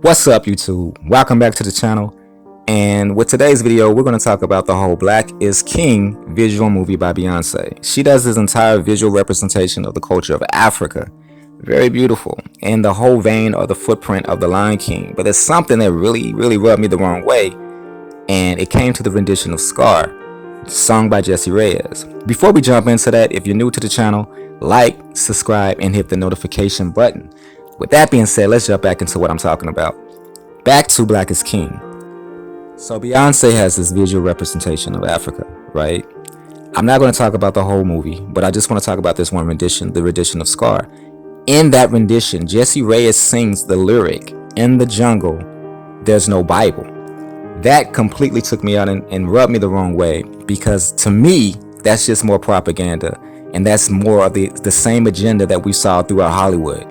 What's up, YouTube? Welcome back to the channel. And with today's video, we're going to talk about the whole Black is King visual movie by Beyonce. She does this entire visual representation of the culture of Africa. Very beautiful. In the whole vein or the footprint of the Lion King. But there's something that really rubbed me the wrong way. And it came to the rendition of Scar, sung by Jessie Reyez. Before we jump into that, if you're new to the channel, like, subscribe, and hit the notification button. With that being said, let's jump back into what I'm talking about. Back to Black is King. So Beyonce has this visual representation of Africa, right? I'm not going to talk about the whole movie, but I just want to talk about this one rendition, the rendition of Scar. In that rendition, Jessie Reyez sings the lyric, "In the jungle, there's no Bible." That completely took me out and rubbed me the wrong way, because to me, that's just more propaganda. And that's more of the same agenda that we saw throughout Hollywood.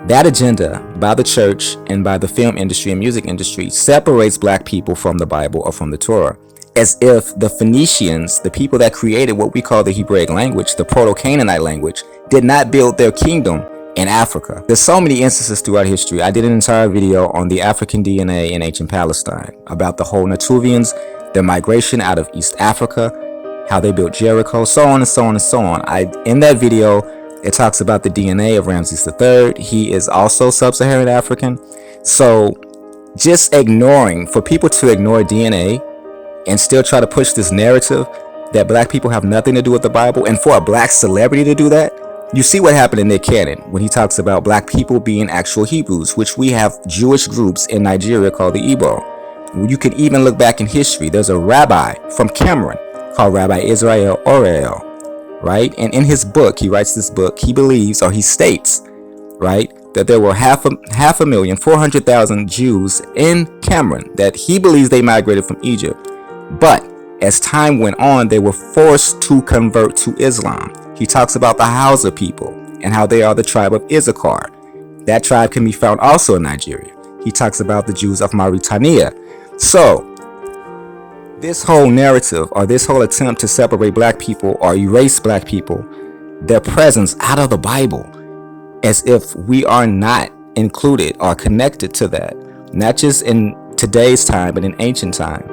That agenda by the church and by the film industry and music industry separates Black people from the Bible or from the Torah, as if the Phoenicians, the people that created what we call the Hebraic language, the Proto-Canaanite language, did not build their kingdom in Africa. There's so many instances throughout history. I did an entire video on the African DNA in ancient Palestine, about the whole Natuvians, their migration out of East Africa, how they built Jericho, so on and so on and so on. In that video, it talks about the DNA of Ramses III. He is also sub-Saharan African. So just for people to ignore DNA and still try to push this narrative that Black people have nothing to do with the Bible, and for a Black celebrity to do that, you see what happened in Nick Cannon when he talks about Black people being actual Hebrews, which we have Jewish groups in Nigeria called the Igbo. You can even look back in history. There's a rabbi from Cameroon called Rabbi Israel Oriel, right? And in his book, he writes this book, he believes, or he states, right, that there were half a million, 400,000 Jews in Cameroon, that he believes they migrated from Egypt. But as time went on, they were forced to convert to Islam. He talks about the Hausa people and how they are the tribe of Issachar. That tribe can be found also in Nigeria. He talks about the Jews of Mauritania. So this whole narrative, or this whole attempt to separate Black people or erase Black people, their presence out of the Bible, as if we are not included or connected to that, not just in today's time, but in ancient time.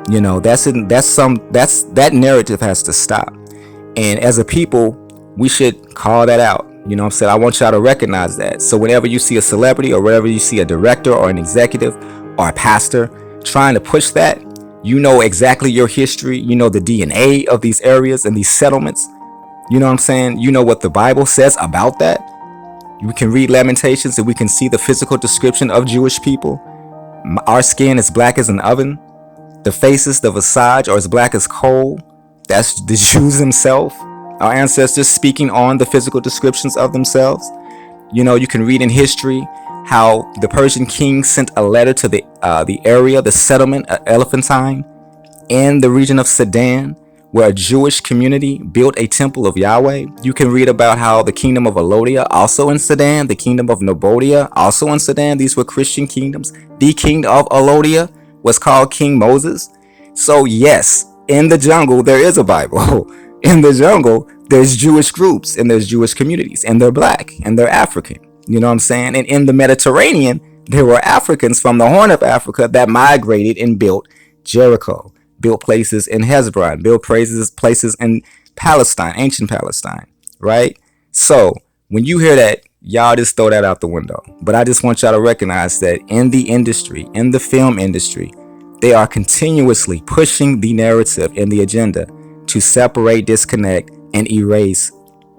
You know, that narrative has to stop. And as a people, we should call that out. You know what I'm saying? I want y'all to recognize that. So whenever you see a celebrity, or whenever you see a director or an executive or a pastor trying to push that, you know exactly your history. You know the DNA of these areas and these settlements. You know what I'm saying? You know what the Bible says about that. We can read Lamentations and we can see the physical description of Jewish people. Our skin is black as an oven. The faces, the visage, are as black as coal. That's the Jews themselves. Our ancestors speaking on the physical descriptions of themselves. You know, you can read in history how the Persian king sent a letter to the area, the settlement, Elephantine, in the region of Sudan, where a Jewish community built a temple of Yahweh. You can read about how the kingdom of Alodia, also in Sudan, the kingdom of Nobodia, also in Sudan. These were Christian kingdoms. The king of Alodia was called King Moses. So yes, in the jungle, there is a Bible. In the jungle, there's Jewish groups and there's Jewish communities, and they're Black and they're African. You know what I'm saying? And in the Mediterranean, there were Africans from the Horn of Africa that migrated and built Jericho, built places in Hezbollah, built places in Palestine, ancient Palestine, right? So when you hear that, y'all just throw that out the window. But I just want y'all to recognize that in the industry, in the film industry, they are continuously pushing the narrative and the agenda to separate, disconnect, and erase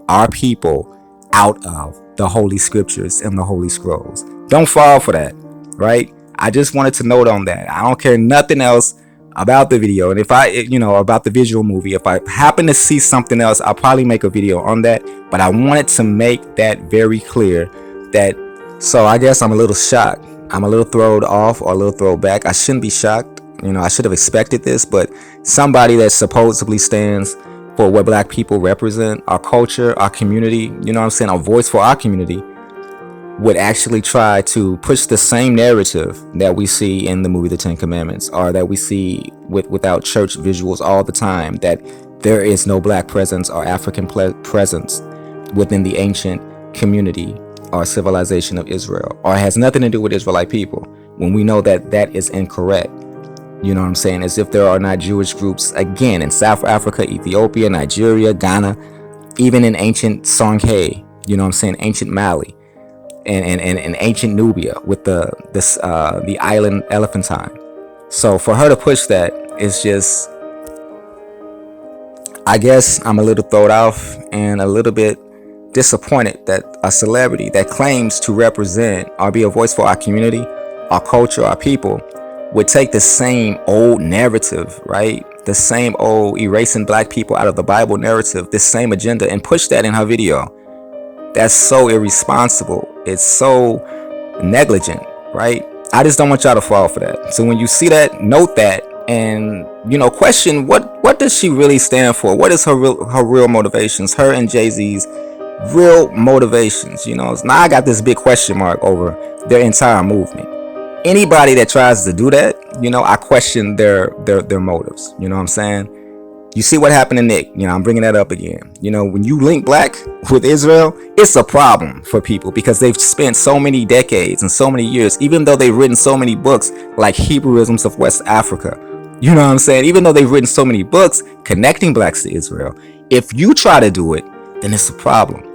our people out of the Holy Scriptures and the Holy Scrolls. Don't fall for that, right? I just wanted to note on that. I don't care nothing else about the video. And if about the visual movie, if I happen to see something else, I'll probably make a video on that. But I wanted to make that very clear so I guess I'm a little shocked. I'm a little thrown off or a little thrown back. I shouldn't be shocked. I should have expected this, but somebody that supposedly stands for what Black people represent, our culture, our community, you know what I'm saying, our voice for our community, would actually try to push the same narrative that we see in the movie The Ten Commandments, or that we see without church visuals all the time, that there is no Black presence or African presence within the ancient community or civilization of Israel, or has nothing to do with Israelite people, when we know that that is incorrect. You know what I'm saying? As if there are not Jewish groups, again, in South Africa, Ethiopia, Nigeria, Ghana, even in ancient Songhai, you know what I'm saying, ancient Mali, and ancient Nubia with the island Elephantine. So for her to push that, it's just, I guess I'm a little thrown off and a little bit disappointed that a celebrity that claims to represent or be a voice for our community, our culture, our people, would take the same old narrative, right? The same old erasing black people out of the Bible narrative, this same agenda, and push that in her video. That's so irresponsible. It's so negligent, right? I just don't want y'all to fall for that. So when you see that, note that, and question what does she really stand for? What is her real motivations? Her and Jay-Z's real motivations. Now I got this big question mark over their entire movement. Anybody that tries to do that, I question their motives. You know what I'm saying? You see what happened to Nick. I'm bringing that up again. When you link black with Israel, it's a problem for people because they've spent so many decades and so many years, even though they've written so many books like Hebrewisms of West Africa. You know what I'm saying? Even though they've written so many books connecting blacks to Israel, if you try to do it, then it's a problem.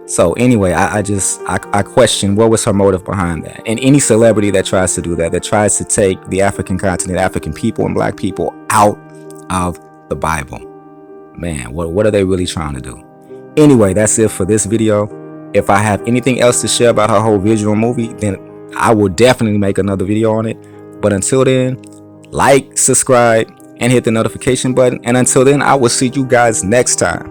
So anyway, I question what was her motive behind that. And any celebrity that tries to do that tries to take the African continent, African people and black people out of the Bible, man, what are they really trying to do? Anyway, that's it for this video. If I have anything else to share about her whole visual movie, then I will definitely make another video on it. But until then, like, subscribe, and hit the notification button. And until then, I will see you guys next time.